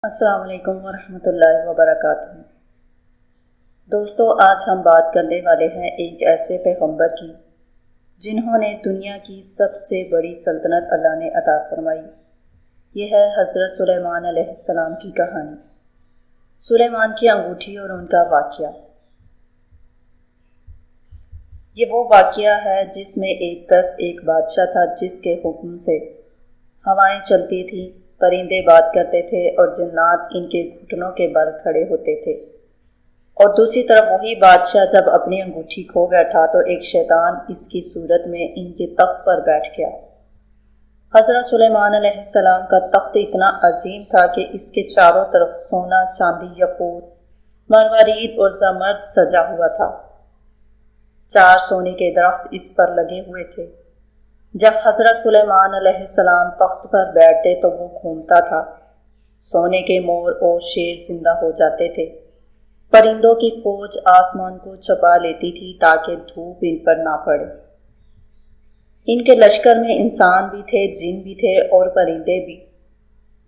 السلام علیکم ورحمۃ اللہ وبرکاتہ۔ دوستو، آج ہم بات کرنے والے ہیں ایک ایسے پیغمبر کی جنہوں نے دنیا کی سب سے بڑی سلطنت اللہ نے عطا فرمائی۔ یہ ہے حضرت سلیمان علیہ السلام کی کہانی، سلیمان کی انگوٹھی اور ان کا واقعہ۔ یہ وہ واقعہ ہے جس میں ایک طرف ایک بادشاہ تھا جس کے حکم سے ہوائیں چلتی تھیں، پرندے بات کرتے تھے اور جنات ان کے گھٹنوں کے بل کھڑے ہوتے تھے، اور دوسری طرف وہی بادشاہ جب اپنی انگوٹھی کھو بیٹھا تو ایک شیطان اس کی صورت میں ان کے تخت پر بیٹھ گیا۔ حضرت سلیمان علیہ السلام کا تخت اتنا عظیم تھا کہ اس کے چاروں طرف سونا، چاندی، یاقوت، مروارید اور زمرد سجا ہوا تھا۔ 4 سونے کے درخت اس پر لگے ہوئے تھے۔ جب حضرت سلیمان علیہ السلام تخت پر بیٹھتے تو وہ گھومتا تھا، سونے کے مور اور شیر زندہ ہو جاتے تھے، پرندوں کی فوج آسمان کو چھپا لیتی تھی تاکہ دھوپ ان پر نہ پڑے۔ ان کے لشکر میں انسان بھی تھے، جن بھی تھے اور پرندے بھی۔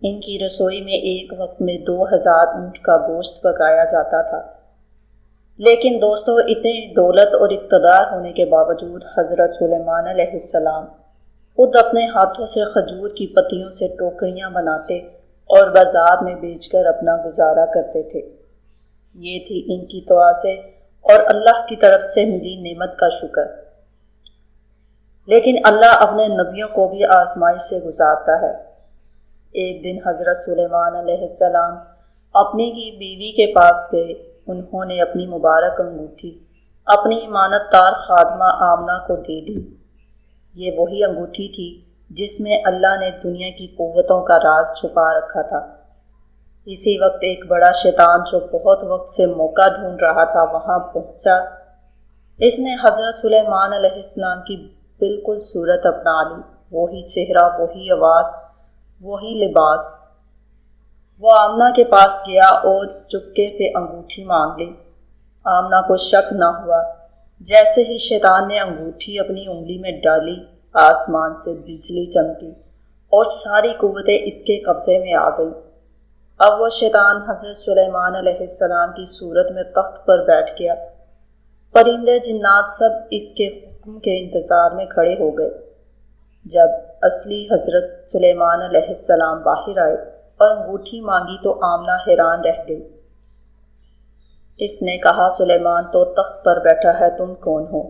ان کی رسوئی میں ایک وقت میں 2000 اونٹ کا گوشت پکایا جاتا تھا۔ لیکن دوستو، اتنی دولت اور اقتدار ہونے کے باوجود حضرت سلیمان علیہ السلام خود اپنے ہاتھوں سے کھجور کی پتیوں سے ٹوکریاں بناتے اور بازار میں بیچ کر اپنا گزارا کرتے تھے۔ یہ تھی ان کی توازے اور اللہ کی طرف سے ملی نعمت کا شکر۔ لیکن اللہ اپنے نبیوں کو بھی آزمائش سے گزارتا ہے۔ ایک دن حضرت سلیمان علیہ السلام اپنی کی بیوی کے پاس گئے۔ انہوں نے اپنی مبارک انگوٹھی اپنی امانت دار خادمہ آمنہ کو دے دی۔ یہ وہی انگوٹھی تھی جس میں اللہ نے دنیا کی قوتوں کا راز چھپا رکھا تھا۔ اسی وقت ایک بڑا شیطان جو بہت وقت سے موقع ڈھونڈ رہا تھا وہاں پہنچا۔ اس نے حضرت سلیمان علیہ السلام کی بالکل صورت اپنا لی، وہی چہرہ، وہی آواز، وہی لباس۔ وہ آمنہ کے پاس گیا اور چپکے سے انگوٹھی مانگ لی۔ آمنہ کو شک نہ ہوا۔ جیسے ہی شیطان نے انگوٹھی اپنی انگلی میں ڈالی، آسمان سے بجلی چمکی اور ساری قوتیں اس کے قبضے میں آ گئی۔ اب وہ شیطان حضرت سلیمان علیہ السلام کی صورت میں تخت پر بیٹھ گیا۔ پرندے، جنات سب اس کے حکم کے انتظار میں کھڑے ہو گئے۔ جب اصلی حضرت سلیمان علیہ السلام باہر آئے اور انگوٹھی مانگی تو آمنہ حیران رہ گئی۔ اس نے کہا، سلیمان تو تخت پر بیٹھا ہے، تم کون ہو؟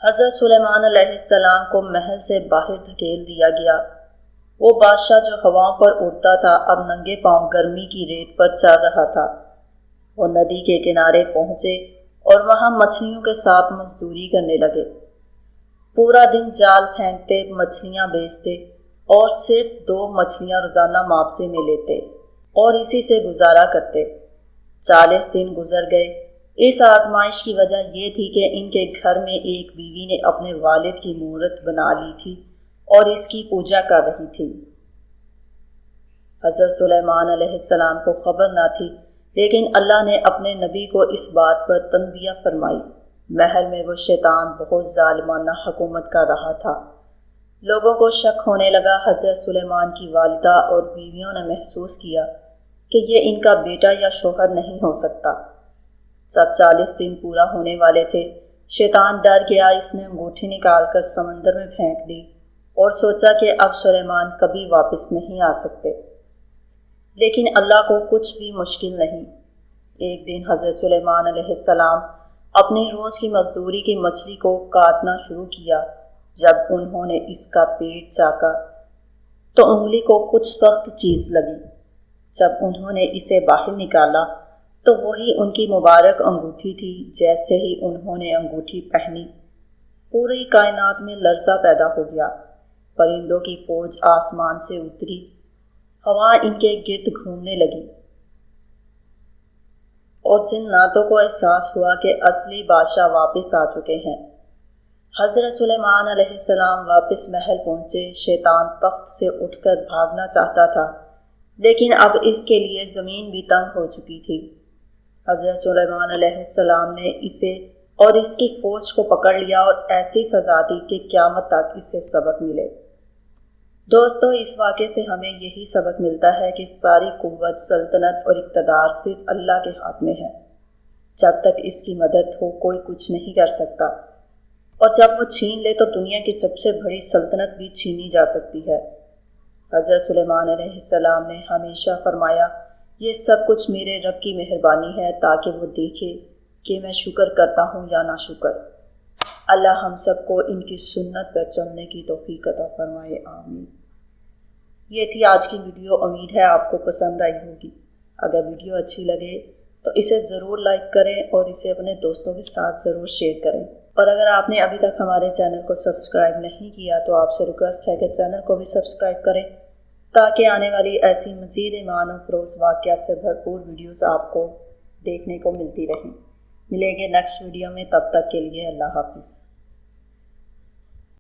حضرت سلیمان علیہ السلام کو محل سے باہر دھکیل دیا گیا۔ وہ بادشاہ جو ہواؤں پر اڑتا تھا اب ننگے پاؤں گرمی کی ریت پر چل رہا تھا۔ وہ ندی کے کنارے پہنچے اور وہاں مچھلیوں کے ساتھ مزدوری کرنے لگے۔ پورا دن جال پھینکتے، مچھلیاں بیچتے اور صرف 2 مچھلیاں روزانہ معاوضے میں لیتے اور اسی سے گزارا کرتے۔ 40 دن گزر گئے۔ اس آزمائش کی وجہ یہ تھی کہ ان کے گھر میں ایک بیوی نے اپنے والد کی مورت بنا لی تھی اور اس کی پوجا کر رہی تھی۔ حضرت سلیمان علیہ السلام کو خبر نہ تھی، لیکن اللہ نے اپنے نبی کو اس بات پر تنبیہ فرمائی۔ محل میں وہ شیطان بہت ظالمانہ حکومت کر رہا تھا۔ لوگوں کو شک ہونے لگا۔ حضرت سلیمان کی والدہ اور بیویوں نے محسوس کیا کہ یہ ان کا بیٹا یا شوہر نہیں ہو سکتا۔ سب 40 دن پورا ہونے والے تھے۔ شیطان ڈر گیا۔ اس نے انگوٹھی نکال کر سمندر میں پھینک دی اور سوچا کہ اب سلیمان کبھی واپس نہیں آ سکتے۔ لیکن اللہ کو کچھ بھی مشکل نہیں۔ ایک دن حضرت سلیمان علیہ السلام اپنی روز کی مزدوری کی مچھلی کو کاٹنا شروع کیا۔ جب انہوں نے اس کا پیٹ چاکا تو انگلی کو کچھ سخت چیز لگی۔ جب انہوں نے اسے باہر نکالا تو وہی ان کی مبارک انگوٹھی تھی۔ جیسے ہی انہوں نے انگوٹھی پہنی، پوری کائنات میں لرزہ پیدا ہو گیا۔ پرندوں کی فوج آسمان سے اتری، ہوا ان کے گرد گھومنے لگی اور جناتوں کو احساس ہوا کہ اصلی بادشاہ واپس آ چکے ہیں۔ حضرت سلیمان علیہ السلام واپس محل پہنچے۔ شیطان تخت سے اٹھ کر بھاگنا چاہتا تھا، لیکن اب اس کے لیے زمین بھی تنگ ہو چکی تھی۔ حضرت سلیمان علیہ السلام نے اسے اور اس کی فوج کو پکڑ لیا اور ایسی سزا دی کہ قیامت تک اسے سبق ملے۔ دوستو، اس واقعے سے ہمیں یہی سبق ملتا ہے کہ ساری قوت، سلطنت اور اقتدار صرف اللہ کے ہاتھ میں ہے۔ جب تک اس کی مدد ہو کوئی کچھ نہیں کر سکتا، اور جب وہ چھین لے تو دنیا کی سب سے بڑی سلطنت بھی چھینی جا سکتی ہے۔ حضرت سلیمان علیہ السلام نے ہمیشہ فرمایا، یہ سب کچھ میرے رب کی مہربانی ہے تاکہ وہ دیکھے کہ میں شکر کرتا ہوں یا نہ شکر۔ اللہ ہم سب کو ان کی سنت پر چلنے کی توفیق عطا فرمائے، آمین۔ یہ تھی آج کی ویڈیو، امید ہے آپ کو پسند آئی ہوگی۔ اگر ویڈیو اچھی لگے تو اسے ضرور لائک کریں اور اسے اپنے دوستوں کے ساتھ ضرور شیئر کریں۔ اور اگر آپ نے ابھی تک ہمارے چینل کو سبسکرائب نہیں کیا تو آپ سے ریکویسٹ ہے کہ چینل کو بھی سبسکرائب کریں تاکہ آنے والی ایسی مزید ایمان افروز واقعات سے بھرپور ویڈیوز آپ کو دیکھنے کو ملتی رہیں۔ ملیں گے نیکسٹ ویڈیو میں، تب تک کے لیے اللہ حافظ۔